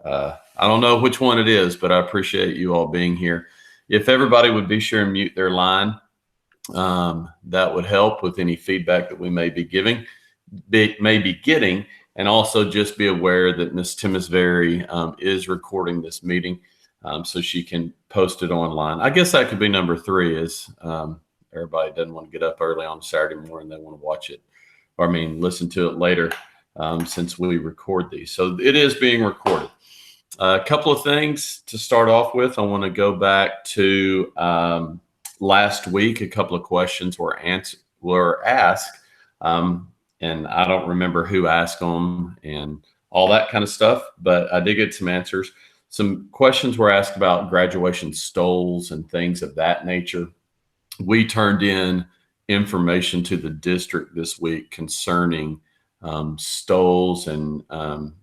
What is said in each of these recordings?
I don't know which one it is, but I appreciate you all being here. If everybody would be sure and mute their line, that would help with any feedback that we may be getting. And also just be aware that Ms. Timmisberry is recording this meeting, so she can post it online. I guess that could be number 3 is everybody doesn't want to get up early on Saturday morning. They want to watch it, or listen to it later, since we record these. So it is being recorded. A couple of things to start off with. I want to go back to last week. A couple of questions were asked, and I don't remember who asked them and all that kind of stuff, but I did get some answers. Some questions were asked about graduation stoles and things of that nature. We turned in information to the district this week concerning stoles and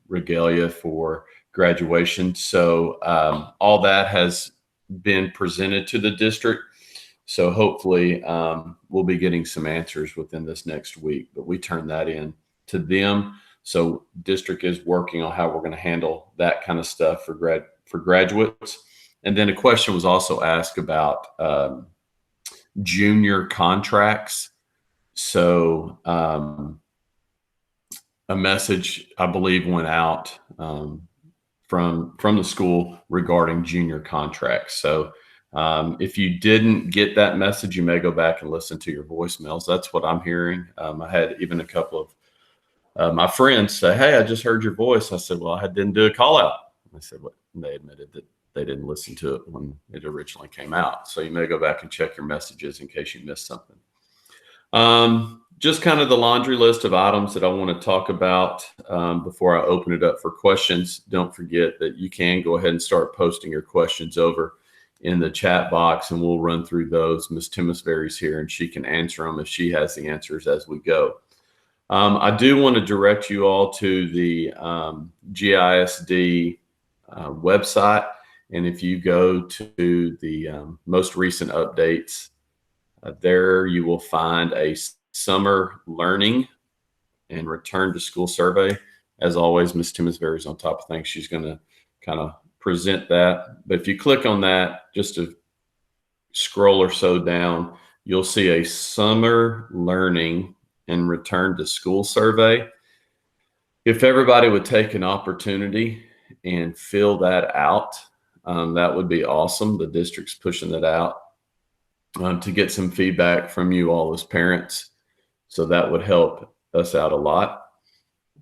regalia for graduation. So all that has been presented to the district. So hopefully we'll be getting some answers within this next week, but we turn that in to them. So district is working on how we're going to handle that kind of stuff for graduates. And then a question was also asked about junior contracts. So a message, I believe, went out from the school regarding junior contracts. So if you didn't get that message, you may go back and listen to your voicemails. That's what I'm hearing. I had even a couple of my friends say, "Hey, I just heard your voice." I said, "Well, I didn't do a call out." I said, "What?" And they admitted that they didn't listen to it when it originally came out. So you may go back and check your messages in case you missed something. Just kind of the laundry list of items that I want to talk about before I open it up for questions. Don't forget that you can go ahead and start posting your questions over in the chat box, and we'll run through those. Ms. Timmisberry's here, and she can answer them if she has the answers as we go. I do want to direct you all to the GISD website, and if you go to the most recent updates, there you will find a summer learning and return to school survey. As always, Ms. Timmisberry's on top of things. She's going to kind of present that. But if you click on that, just a scroll or so down, you'll see a summer learning and return to school survey. If everybody would take an opportunity and fill that out, that would be awesome. The district's pushing that out to get some feedback from you all as parents. So that would help us out a lot.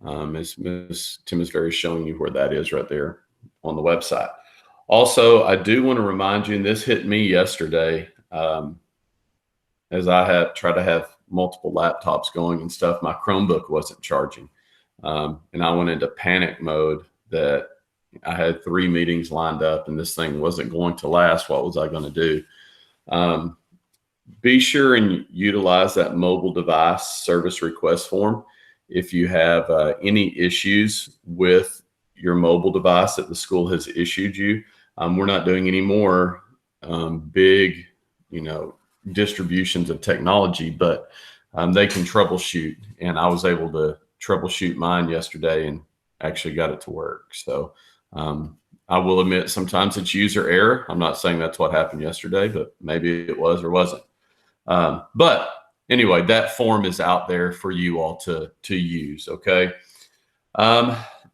As Ms. Timmisberry is showing you where that is right there on the website. Also, I do want to remind you, and this hit me yesterday, as I had tried to have multiple laptops going and stuff, my Chromebook wasn't charging. And I went into panic mode that I had 3 meetings lined up and this thing wasn't going to last. What was I going to do? Be sure and utilize that mobile device service request form. If you have any issues with your mobile device that the school has issued you, we're not doing any more big, distributions of technology, but they can troubleshoot. And I was able to troubleshoot mine yesterday and actually got it to work. So I will admit sometimes it's user error. I'm not saying that's what happened yesterday, but maybe it was or wasn't. But anyway, that form is out there for you all to use. Okay.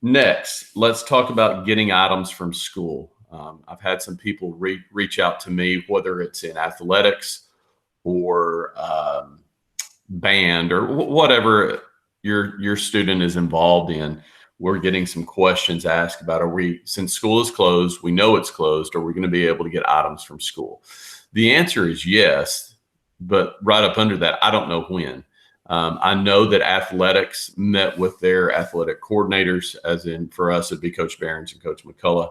Next, let's talk about getting items from school. I've had some people reach out to me, whether it's in athletics or band or whatever your student is involved in. We're getting some questions asked about, since school is closed, we know it's closed, are we going to be able to get items from school? The answer is yes, but right up under that, I don't know when. I know that athletics met with their athletic coordinators, as in for us, it'd be Coach Behrens and Coach McCullough,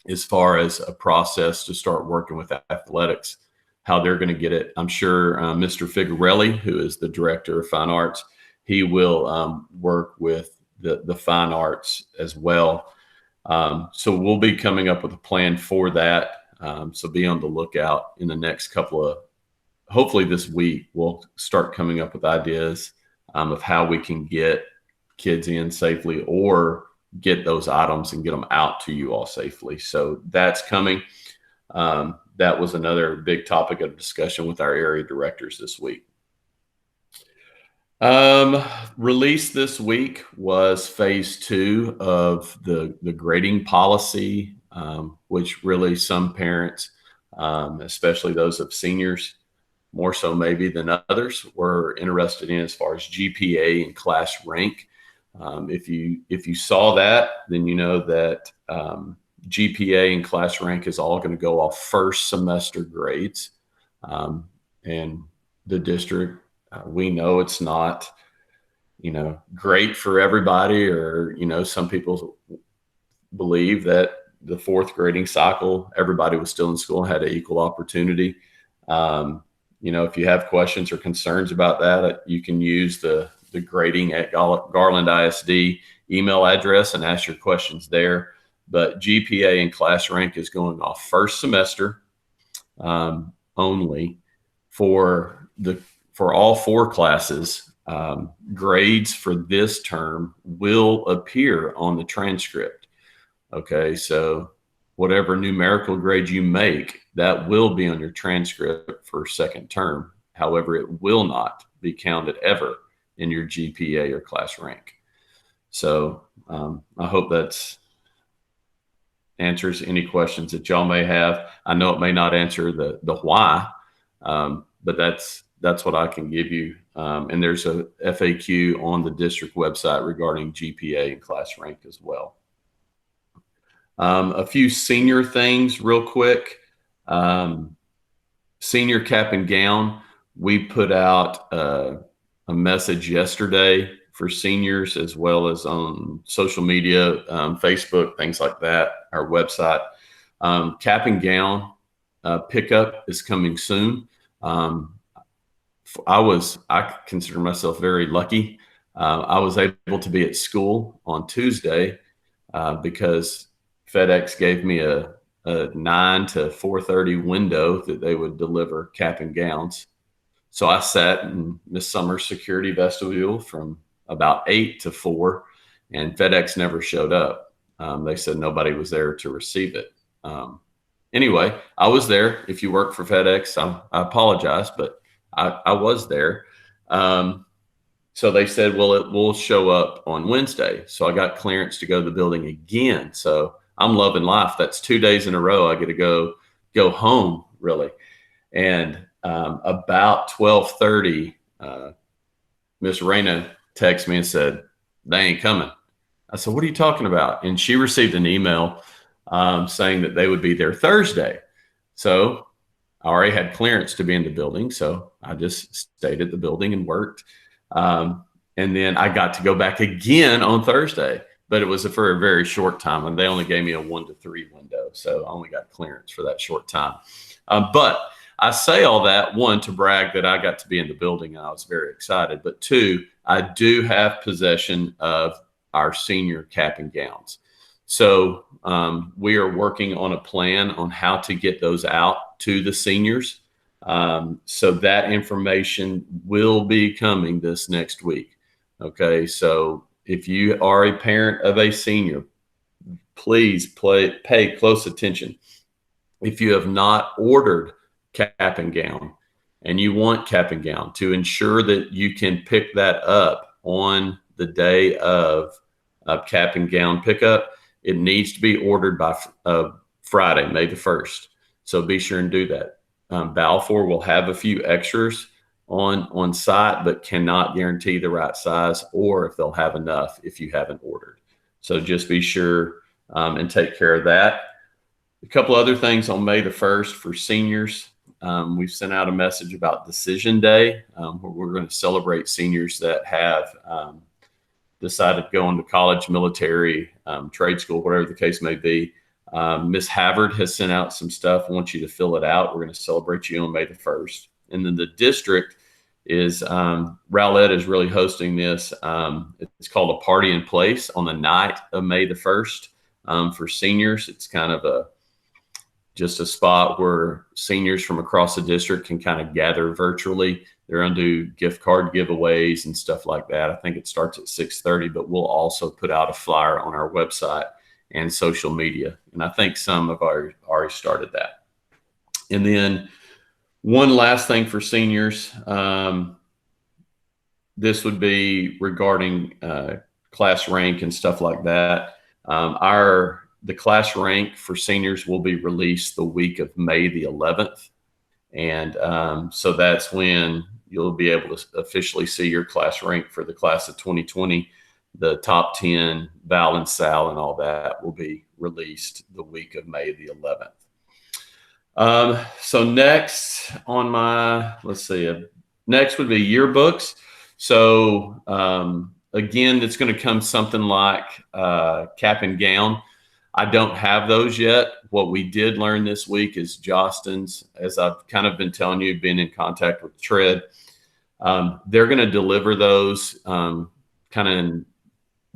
as far as a process to start working with athletics, how they're going to get it. I'm sure Mr. Figarelli, who is the director of fine arts, he will work with the fine arts as well. So we'll be coming up with a plan for that. So be on the lookout in the next couple of, hopefully this week, we'll start coming up with ideas of how we can get kids in safely or get those items and get them out to you all safely. So that's coming. That was another big topic of discussion with our area directors this week. Released this week was phase 2 of the grading policy, which really some parents, especially those of seniors, more so maybe than others, were interested in as far as GPA and class rank. If you saw that, then you know that GPA and class rank is all going to go off first semester grades. And the district, we know it's not, great for everybody, or, some people believe that the fourth grading cycle, everybody was still in school and had an equal opportunity. If you have questions or concerns about that, you can use the grading at Garland ISD email address and ask your questions there. But GPA and class rank is going off first semester only for all 4 classes. Grades for this term will appear on the transcript. Okay, so whatever numerical grade you make, that will be on your transcript for second term. However, it will not be counted ever in your GPA or class rank. So I hope that answers any questions that y'all may have. I know it may not answer the why, but that's what I can give you. And there's a FAQ on the district website regarding GPA and class rank as well. A few senior things real quick. Senior cap and gown. We put out a message yesterday for seniors, as well as on social media, Facebook, things like that, our website. Cap and gown pickup is coming soon. I consider myself very lucky. I was able to be at school on Tuesday because FedEx gave me a 9 to 4:30 window that they would deliver cap and gowns. So I sat in Miss Summer's security vestibule from about 8 to 4, and FedEx never showed up. They said nobody was there to receive it. Anyway, I was there. If you work for FedEx, I apologize, but I was there. So they said, well, it will show up on Wednesday. So I got clearance to go to the building again. So I'm loving life. That's 2 days in a row. I get to go home, really. And about 12:30, Miss Raina texted me and said, they ain't coming. I said, what are you talking about? And she received an email saying that they would be there Thursday. So I already had clearance to be in the building. So I just stayed at the building and worked. And then I got to go back again on Thursday, but it was for a very short time. And they only gave me a 1 to 3 window. So I only got clearance for that short time. But I say all that, 1, to brag that I got to be in the building and I was very excited. But 2, I do have possession of our senior cap and gowns. So we are working on a plan on how to get those out to the seniors. So that information will be coming this next week. Okay, so if you are a parent of a senior, please pay close attention. If you have not ordered cap and gown and you want cap and gown, to ensure that you can pick that up on the day of cap and gown pickup, it needs to be ordered by Friday, May the 1st. So be sure and do that. Balfour will have a few extras on site, but cannot guarantee the right size or if they'll have enough if you haven't ordered. So just be sure and take care of that. A couple other things on May the 1st for seniors. We've sent out a message about Decision Day, where we're going to celebrate seniors that have decided to go into college, military, trade school, whatever the case may be. Ms. Havard has sent out some stuff. I want you to fill it out. We're going to celebrate you on May the 1st. And then the district is, Rowlett is really hosting this. It's called A Party in Place on the night of May the 1st for seniors. It's kind of just a spot where seniors from across the district can kind of gather virtually. They're going to do gift card giveaways and stuff like that. I think it starts at 6:30, but we'll also put out a flyer on our website and social media. And I think some have already started that. And then one last thing for seniors, this would be regarding class rank and stuff like that. The class rank for seniors will be released the week of May the 11th. And so that's when you'll be able to officially see your class rank for the class of 2020. The top 10, Val and Sal and all that will be released the week of May the 11th. So next on my, next would be yearbooks. So again, it's going to come something like cap and gown. I don't have those yet. What we did learn this week is Jostens, as I've kind of been telling you, been in contact with Tread. They're going to deliver those kind of in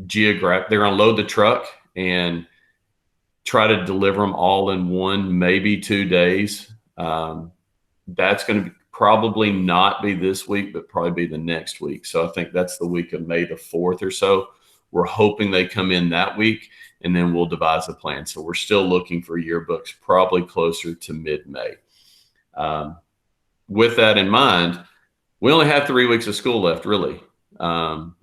geographic. They're going to load the truck and try to deliver them all in 1, maybe 2 days. That's going to probably not be this week, but probably be the next week. So I think that's the week of May the 4th or so. We're hoping they come in that week, and then we'll devise a plan. So we're still looking for yearbooks probably closer to mid-May. With that in mind, we only have 3 weeks of school left, really,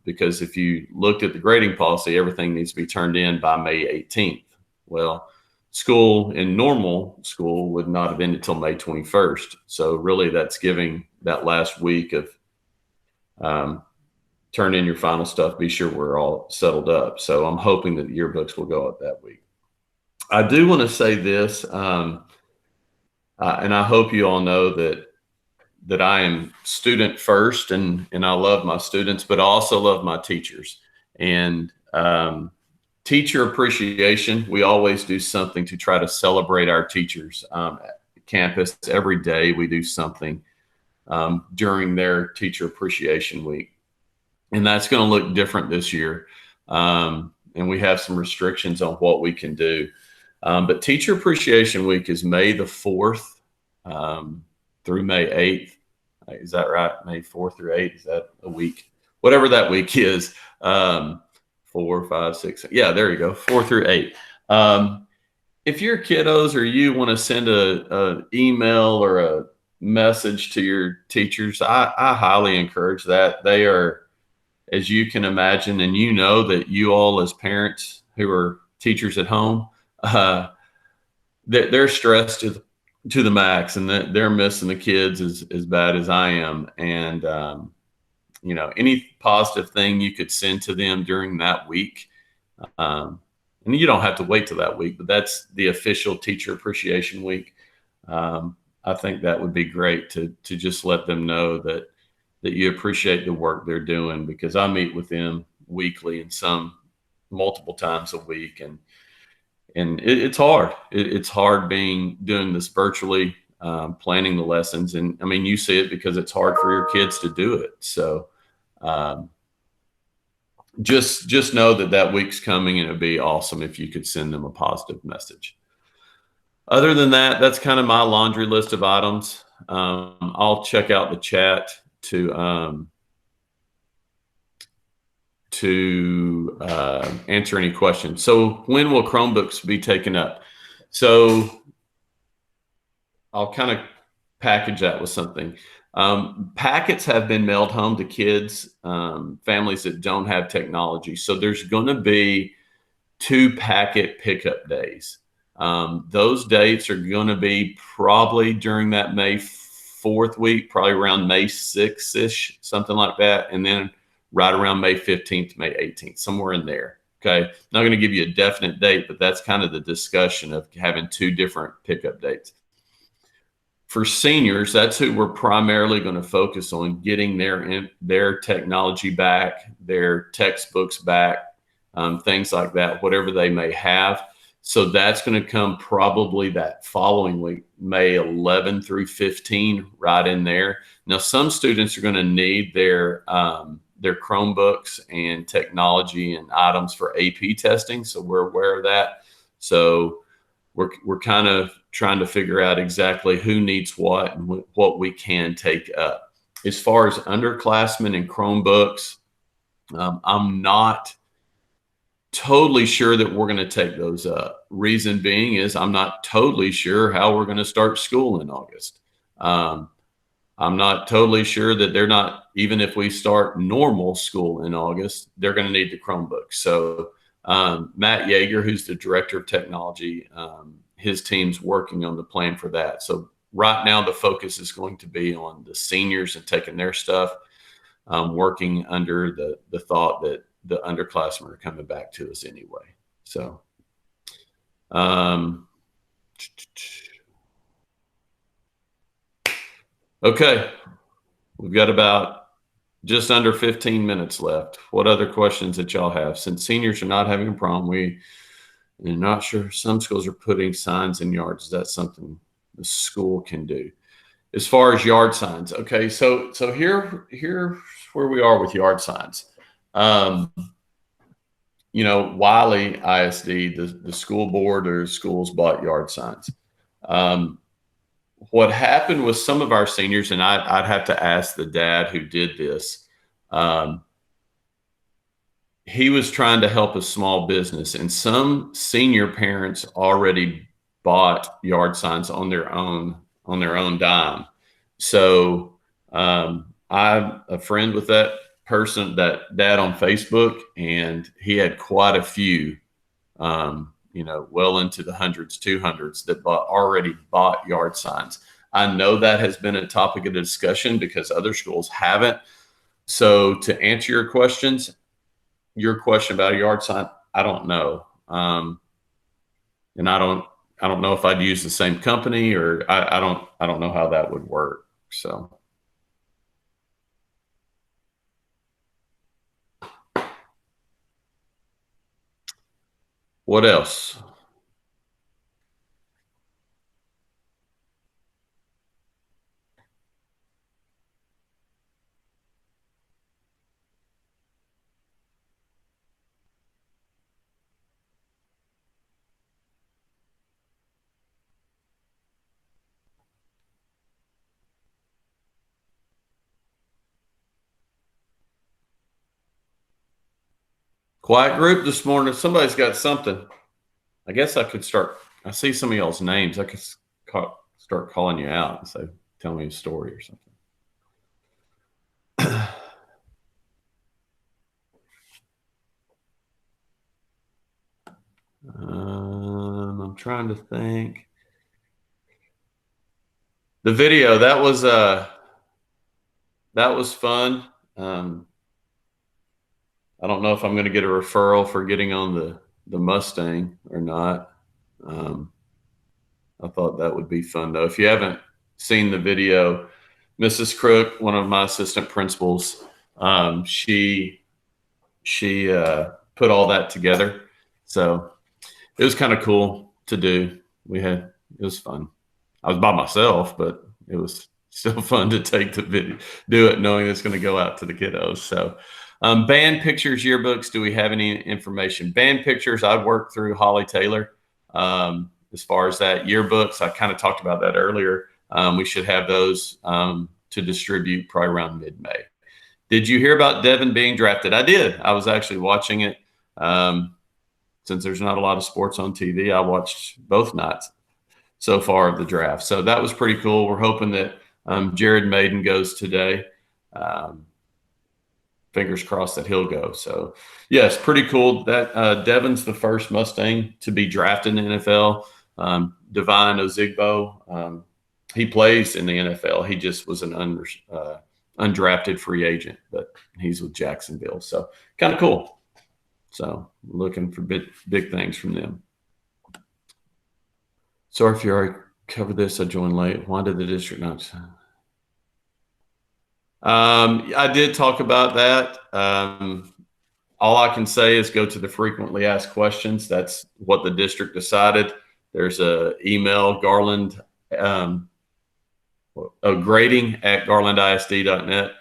because if you looked at the grading policy, everything needs to be turned in by May 18th. Well, school in normal school would not have ended until May 21st. So really that's giving that last week of turn in your final stuff, be sure we're all settled up. So I'm hoping that the yearbooks will go up that week. I do want to say this, and I hope you all know that I am student first, and I love my students, but I also love my teachers. And teacher appreciation, we always do something to try to celebrate our teachers at campus. Every day we do something during their teacher appreciation week. And that's going to look different this year. And we have some restrictions on what we can do. But Teacher Appreciation Week is May the 4th through May 8th. Is that right? May 4th through 8th? Is that a week? Whatever that week is. 4, 5, 6. Yeah, there you go. 4 through 8. If your kiddos or you want to send a email or a message to your teachers, I highly encourage that. They are, as you can imagine, and you know that you all as parents who are teachers at home, they're stressed to the max, and they're missing the kids as bad as I am. And, any positive thing you could send to them during that week, and you don't have to wait till that week, but that's the official Teacher Appreciation Week. I think that would be great to just let them know that you appreciate the work they're doing, because I meet with them weekly and some multiple times a week. And it's hard. It's hard doing this virtually, planning the lessons. And I mean, you see it because it's hard for your kids to do it. So just know that week's coming, and it'd be awesome if you could send them a positive message. Other than that, that's kind of my laundry list of items. I'll check out the chat to answer any questions. So when will Chromebooks be taken up? So I'll kind of package that with something. Packets have been mailed home to kids, families that don't have technology. So there's going to be 2 packet pickup days. Those dates are going to be probably during that May 4th week, probably around May 6th-ish, something like that. And then right around May 15th, May 18th, somewhere in there. Okay. Not going to give you a definite date, but that's kind of the discussion of having 2 different pickup dates. For seniors, that's who we're primarily going to focus on, getting their technology back, their textbooks back, things like that, whatever they may have. So that's going to come probably that following week, May 11 through 15, right in there. Now, some students are going to need their Chromebooks and technology and items for AP testing. So we're aware of that. So we're kind of trying to figure out exactly who needs what and what we can take up. As far as underclassmen and Chromebooks, I'm not totally sure that we're going to take those up. Reason being is I'm not totally sure how we're going to start school in August. I'm not totally sure that they're not, even if we start normal school in August, they're going to need the Chromebook. So Matt Yeager, who's the director of technology, his team's working on the plan for that. So right now the focus is going to be on the seniors and taking their stuff, working under the thought that the underclassmen are coming back to us anyway. So okay, we've got about just under 15 minutes left. What other questions that y'all have? Since seniors are not having a problem, we're not sure. Some schools are putting signs in yards. Is that something the school can do? As far as yard signs, okay. So here's where we are with yard signs. Wiley ISD, the school board or schools bought yard signs. What happened with some of our seniors, and I'd have to ask the dad who did this. He was trying to help a small business, and some senior parents already bought yard signs on their own dime. So I'm a friend with that person, that dad on Facebook, and he had quite a few, well into the hundreds, 200s that already bought yard signs. I know that has been a topic of discussion because other schools haven't. So to answer your question about a yard sign, I don't know. And I don't know if I'd use the same company, or I don't know how that would work. So. What else? Quiet group this morning. Somebody's got something. I guess I could start. I see some of y'all's names. I could start calling you out and say, tell me a story or something. I'm trying to think. The video, that was fun. I don't know if I'm going to get a referral for getting on the Mustang or not. I thought that would be fun though. If you haven't seen the video, Mrs. Crook, one of my assistant principals, she put all that together. So it was kind of cool to do. It was fun. I was by myself, but it was still fun to take the video, do it knowing it's going to go out to the kiddos. So band pictures, yearbooks, do we have any information? Band pictures, I've worked through Holly Taylor. As far as that, yearbooks, I kind of talked about that earlier. We should have those to distribute probably around mid-May. Did you hear about Devin being drafted? I did. I was actually watching it. Since there's not a lot of sports on TV, I watched both nights so far of the draft. So that was pretty cool. We're hoping that Jared Maiden goes today. Fingers crossed that he'll go. So yes, pretty cool. That Devin's the first Mustang to be drafted in the NFL. Divine Ozigbo, he plays in the NFL. He just was an undrafted free agent, but he's with Jacksonville. So kind of cool. So looking for big things from them. Sorry if you already covered this. I joined late. Why did the district not? I did talk about that. All I can say is go to the frequently asked questions. That's what the district decided. There's a email, Garland, grading at garlandisd.net.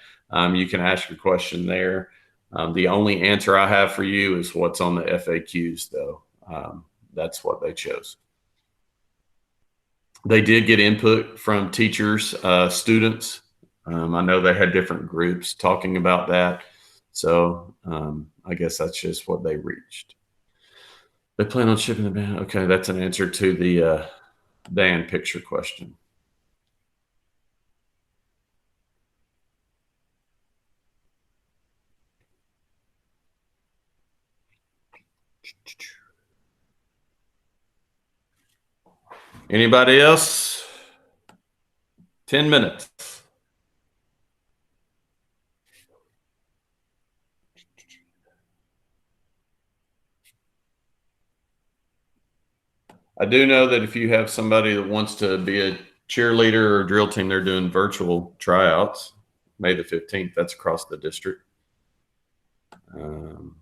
You can ask your question there. The only answer I have for you is what's on the FAQs, though. That's what they chose. They did get input from teachers, students. I know they had different groups talking about that. So I guess that's just what they reached. They plan on shipping the band. Okay, that's an answer to the Dan picture question. Anybody else? 10 minutes. I do know that if you have somebody that wants to be a cheerleader or drill team, they're doing virtual tryouts May the 15th. That's across the district. Um,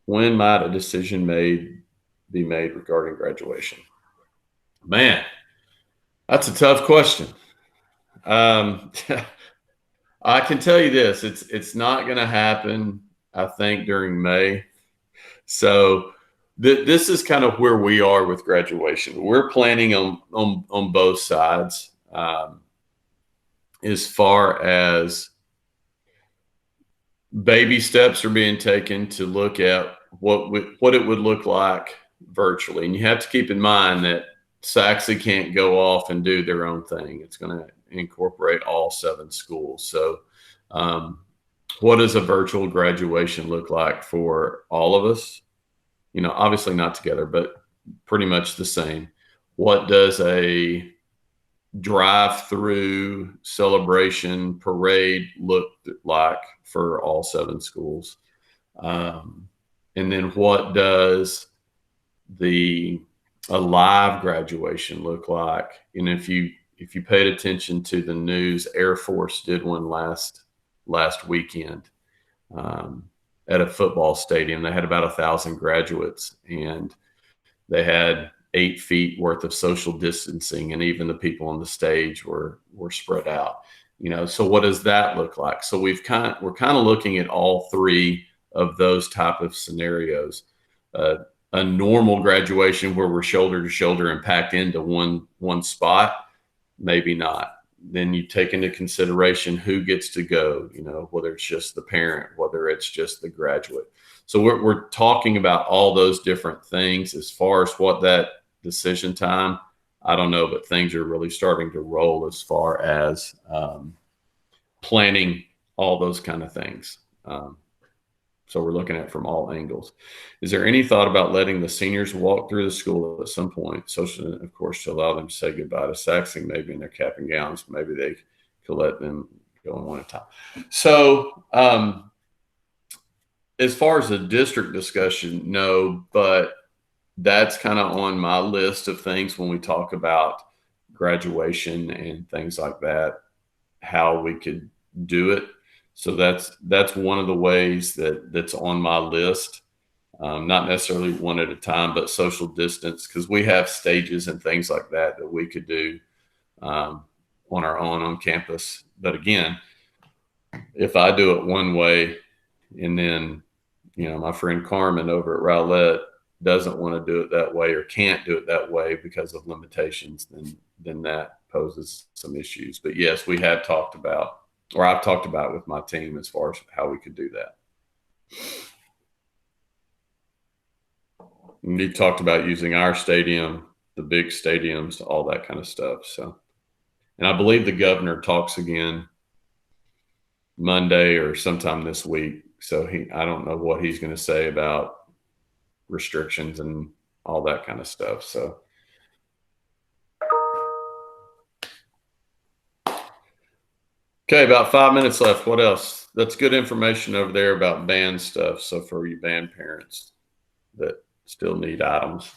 when might a decision be made regarding graduation? Man, that's a tough question. Um, I can tell you this: it's not going to happen. I think during May. So this is kind of where we are with graduation. We're planning on both sides as far as baby steps are being taken to look at what it would look like virtually. And you have to keep in mind that Saxa can't go off and do their own thing. It's going to incorporate all 7 schools. So, what does a virtual graduation look like for all of us? You know, obviously not together, but pretty much the same. What does a drive-through celebration parade look like for all 7 schools? And then what does a live graduation look like? And if you paid attention to the news, Air Force did one last weekend at a football stadium. They had about 1,000 graduates, and they had 8 feet worth of social distancing, and even the people on the stage were spread out. You know, so what does that look like? So we're kind of looking at all 3 of those type of scenarios. A normal graduation where we're shoulder to shoulder and packed into one spot, maybe not. Then you take into consideration who gets to go, you know, whether it's just the parent, whether it's just the graduate. So we're talking about all those different things. As far as what that decision time, I don't know, but things are really starting to roll as far as planning all those kind of things. So we're looking at it from all angles. Is there any thought about letting the seniors walk through the school at some point? Socially, of course, to allow them to say goodbye to Saxon, maybe in their cap and gowns. Maybe they could let them go in one at a time. So as far as the district discussion, no, but that's kind of on my list of things when we talk about graduation and things like that, how we could do it. So that's one of the ways that's on my list. Not necessarily one at a time, but social distance, because we have stages and things like that we could do on our own on campus. But again, if I do it one way, and then my friend Carmen over at Rowlett doesn't want to do it that way or can't do it that way because of limitations, then that poses some issues. But yes, we have talked about, or I've talked about with my team as far as how we could do that. And we talked about using our stadium, the big stadiums, all that kind of stuff. So, and I believe the governor talks again Monday or sometime this week. So I don't know what he's going to say about restrictions and all that kind of stuff. So, okay, about 5 minutes left. What else? That's good information over there about band stuff. So for you band parents that still need items.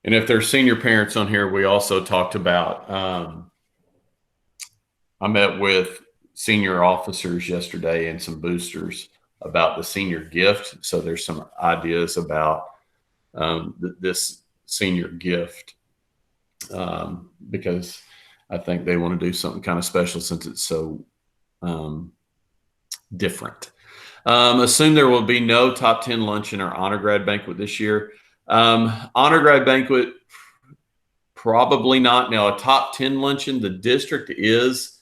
And if there's senior parents on here, we also talked about, I met with senior officers yesterday and some boosters about the senior gift. So there's some ideas about this senior gift because I think they want to do something kind of special since it's so different. Assume there will be no top 10 luncheon or honor grad banquet this year. Honor grad banquet, probably not. Now, a top 10 luncheon, the district is.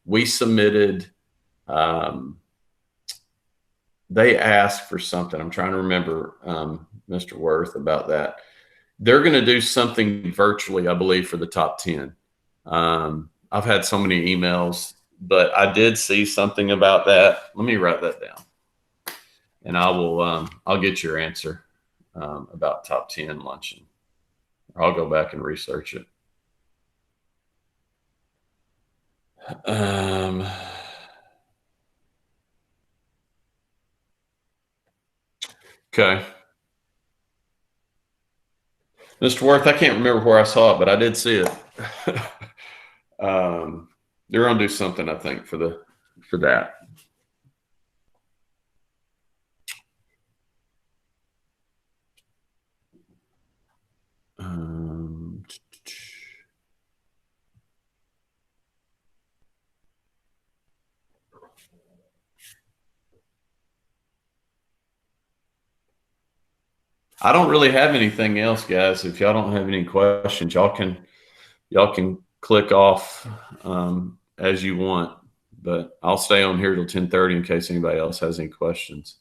We submitted, they asked for something. I'm trying to remember, Mr. Worth, about that. They're going to do something virtually, I believe, for the top 10. I've had so many emails, but I did see something about that. Let me write that down, and I will. I'll get your answer about top 10 luncheon. I'll go back and research it. Okay. Mr. Worth, I can't remember where I saw it, but I did see it. They're going to do something, I think, for that. I don't really have anything else, guys. If y'all don't have any questions, y'all can click off as you want. But I'll stay on here till 10:30 in case anybody else has any questions.